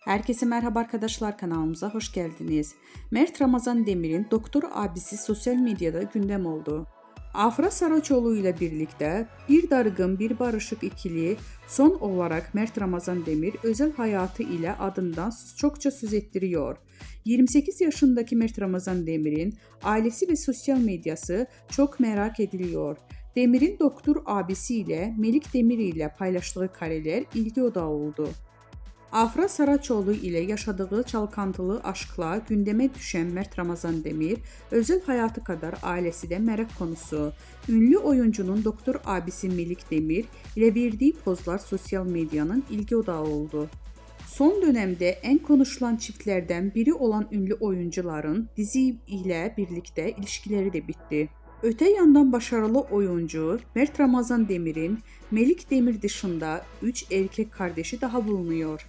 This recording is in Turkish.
Herkese merhaba arkadaşlar, kanalımıza hoş geldiniz. Mert Ramazan Demir'in doktor abisi sosyal medyada gündem oldu. Afra Saraçoğlu ile birlikte bir dargın bir barışık ikili son olarak Mert Ramazan Demir özel hayatı ile adından çokça söz ettiriyor. 28 yaşındaki Mert Ramazan Demir'in ailesi ve sosyal medyası çok merak ediliyor. Demir'in doktor abisi ile Melik Demir ile paylaştığı kareler ilgi odağı oldu. Afra Saraçoğlu ile yaşadığı çalkantılı aşkla gündeme düşen Mert Ramazan Demir, özel hayatı kadar ailesi de merak konusu. Ünlü oyuncunun doktor abisi Melik Demir ile verdiği pozlar sosyal medyanın ilgi odağı oldu. Son dönemde en konuşulan çiftlerden biri olan ünlü oyuncuların dizi ile birlikte ilişkileri de bitti. Öte yandan başarılı oyuncu Mert Ramazan Demir'in Melik Demir dışında 3 erkek kardeşi daha bulunuyor.